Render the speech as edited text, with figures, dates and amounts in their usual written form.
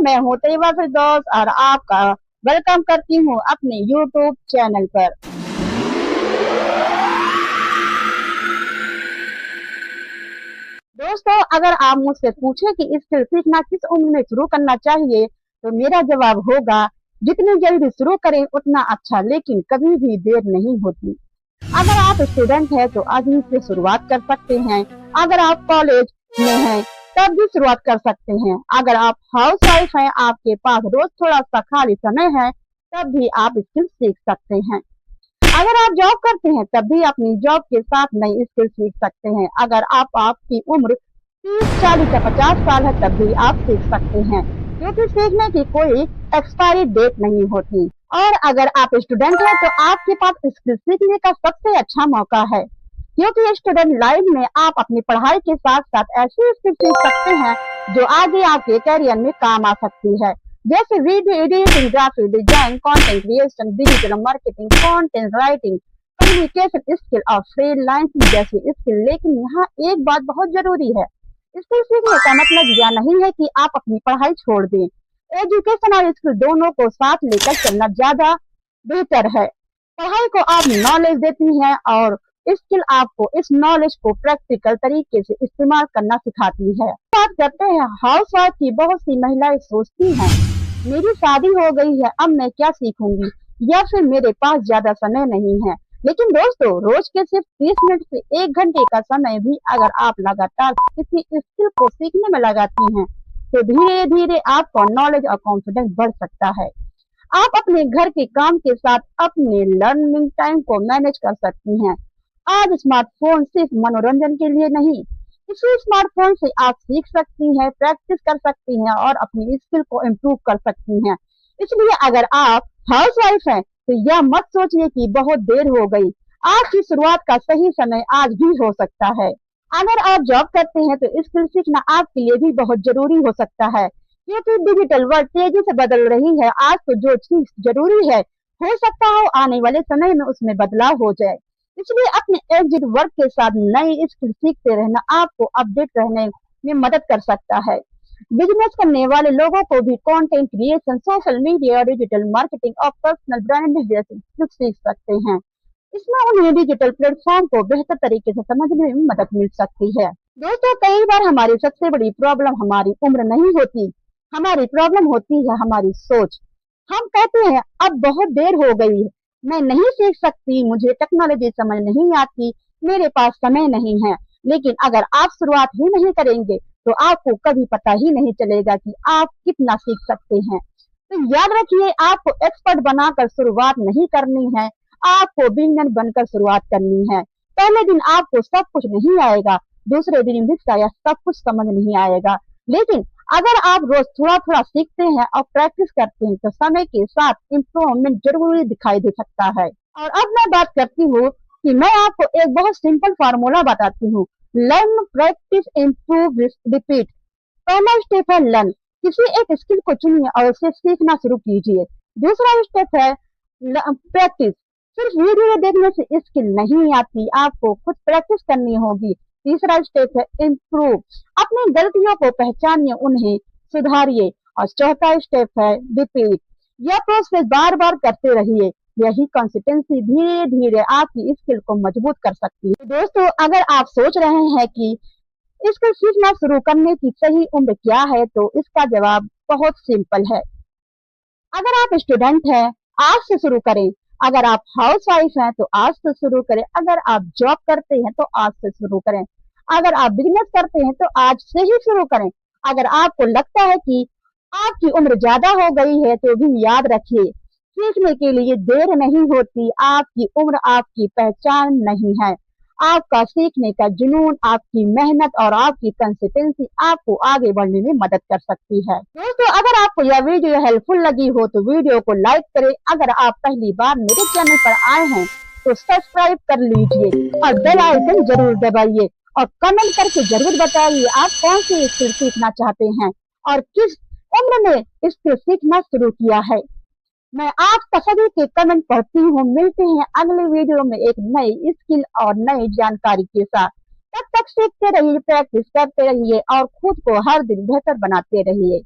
मैं हूँ तैयबा फिरदौस और आपका वेलकम करती हूँ अपने यूट्यूब चैनल पर। दोस्तों, अगर आप मुझसे पूछे कि स्किल सीखना किस उम्र में शुरू करना चाहिए, तो मेरा जवाब होगा जितनी जल्दी शुरू करें उतना अच्छा, लेकिन कभी भी देर नहीं होती। अगर आप स्टूडेंट हैं तो अभी से शुरुआत कर सकते हैं। अगर आप कॉलेज में हैं तब भी शुरुआत कर सकते हैं। अगर आप हाउस वाइफ हैं, आपके पास रोज थोड़ा सा खाली समय है, तब भी आप स्किल सीख सकते हैं। अगर आप जॉब करते हैं तब भी अपनी जॉब के साथ नई स्किल सीख सकते हैं। अगर आपकी उम्र 30, 40 या 50 साल है तब भी आप सीख सकते हैं, क्योंकि सीखने की कोई एक्सपायरी डेट नहीं होती। और अगर आप स्टूडेंट हैं तो आपके पास स्किल सीखने का सबसे अच्छा मौका है, क्योंकि स्टूडेंट लाइफ में आप अपनी पढ़ाई के साथ साथ ऐसी स्किल सीख सकते हैं जो आगे आपके करियर में काम आ सकती है, जैसे video editing, graphic design, content creation, digital marketing, content writing, communication skill और फ्रीलांसिंग जैसी स्किल। लेकिन यहाँ एक बात बहुत जरूरी है, स्किल सीखने का मतलब यह नहीं है कि आप अपनी पढ़ाई छोड़ दें। एजुकेशन और स्किल दोनों को साथ लेकर चलना ज्यादा बेहतर है। पढ़ाई को आप नॉलेज देती हैं और स्किल आपको इस नॉलेज को प्रैक्टिकल तरीके से इस्तेमाल करना सिखाती है। बात करते हैं हाउस वाइफ की। बहुत सी महिलाएं सोचती हैं, मेरी शादी हो गई है, अब मैं क्या सीखूंगी, या फिर मेरे पास ज्यादा समय नहीं है। लेकिन दोस्तों, रोज के सिर्फ 30 मिनट से 1 घंटे का समय भी अगर आप लगातार किसी स्किल को सीखने में लगाती हैं, तो धीरे धीरे आपका नॉलेज और कॉन्फिडेंस बढ़ सकता है। आप अपने घर के काम के साथ अपने लर्निंग टाइम को मैनेज कर सकती हैं। आज स्मार्टफोन सिर्फ मनोरंजन के लिए नहीं, इसी स्मार्टफोन से आप सीख सकती हैं, प्रैक्टिस कर सकती हैं और अपनी स्किल को इम्प्रूव कर सकती हैं। इसलिए अगर आप हाउस वाइफ हैं तो यह मत सोचिए कि बहुत देर हो गई। आज की शुरुआत का सही समय आज भी हो सकता है। अगर आप जॉब करते हैं तो स्किल सीखना आपके लिए भी बहुत जरूरी हो सकता है, क्योंकि डिजिटल वर्ल्ड तेजी से बदल रही है। आज तो जो चीज जरूरी है, हो सकता हो आने वाले समय में उसमें बदलाव हो जाए। इसलिए अपने एग्जिट वर्क के साथ नई स्किल सीखते रहना आपको अपडेट रहने में मदद कर सकता है। बिजनेस करने वाले लोगों को भी content creation, social media, digital marketing और पर्सनल ब्रांडिंग जैसे स्किल सीख सकते हैं। इसमें उन्हें डिजिटल प्लेटफॉर्म को बेहतर तरीके से समझने में मदद मिल सकती है। दोस्तों, कई बार हमारी सबसे बड़ी प्रॉब्लम हमारी उम्र नहीं होती, हमारी प्रॉब्लम होती है हमारी सोच। हम कहते हैं अब बहुत देर हो गई है, मैं नहीं सीख सकती, मुझे टेक्नोलॉजी समझ नहीं आती, मेरे पास समय नहीं है। लेकिन अगर आप शुरुआत ही नहीं करेंगे तो आपको कभी पता ही नहीं चलेगा कि आप कितना सीख सकते हैं। तो याद रखिए, आपको एक्सपर्ट बनाकर शुरुआत नहीं करनी है, आपको बिगिनर बनकर शुरुआत करनी है। पहले दिन आपको सब कुछ नहीं आएगा, दूसरे दिन भी शायद सब कुछ समझ नहीं आएगा, लेकिन अगर आप रोज थोड़ा थोड़ा सीखते हैं और प्रैक्टिस करते हैं तो समय के साथ इम्प्रूवमेंट जरूर दिखाई दे सकता है। और अब मैं बात करती हूँ कि मैं आपको एक बहुत सिंपल फार्मूला बताती हूँ। Learn, practice, improve, repeat. पहला स्टेप है लर्न। किसी एक स्किल को चुनिए और उसे सीखना शुरू कीजिए। दूसरा स्टेप है प्रैक्टिस। सिर्फ वीडियो देखने से स्किल नहीं आती, आपको खुद प्रैक्टिस करनी होगी। तीसरा स्टेप है इम्प्रूव। अपनी गलतियों को पहचानिए, उन्हें सुधारिए। और चौथा स्टेप है रिपीट। यह प्रोसेस बार बार करते रहिए, यही कंसिस्टेंसी धीरे धीरे आपकी स्किल को मजबूत कर सकती है। दोस्तों, अगर आप सोच रहे हैं कि स्किल सीखना शुरू करने की सही उम्र क्या है, तो इसका जवाब बहुत सिंपल है। अगर आप स्टूडेंट हैं, आज से शुरू करें। अगर आप हाउस वाइफ हैं तो आज से शुरू करें। अगर आप जॉब करते हैं तो आज से शुरू करें। अगर आप बिजनेस करते हैं तो आज से ही शुरू करें। अगर आपको लगता है कि आपकी उम्र ज्यादा हो गई है तो भी याद रखिए, सीखने के लिए देर नहीं होती। आपकी उम्र आपकी पहचान नहीं है। आपका सीखने का जुनून, आपकी मेहनत और आपकी कंसिस्टेंसी आपको आगे बढ़ने में मदद कर सकती है। दोस्तों, अगर आपको यह वीडियो हेल्पफुल लगी हो तो वीडियो को लाइक करें। अगर आप पहली बार मेरे चैनल पर आए हैं तो सब्सक्राइब कर लीजिए और बेल आइकन जरूर दबाइए और कमेंट करके जरूर बताइए आप कौन सी स्किल सीखना चाहते हैं और किस उम्र में स्किल सीखना शुरू किया है। मैं आप सभी के कमेंट पढ़ती हूँ। मिलते हैं अगले वीडियो में एक नई स्किल और नई जानकारी के साथ। तब तक सीखते रहिए, प्रैक्टिस करते रहिए और खुद को हर दिन बेहतर बनाते रहिए।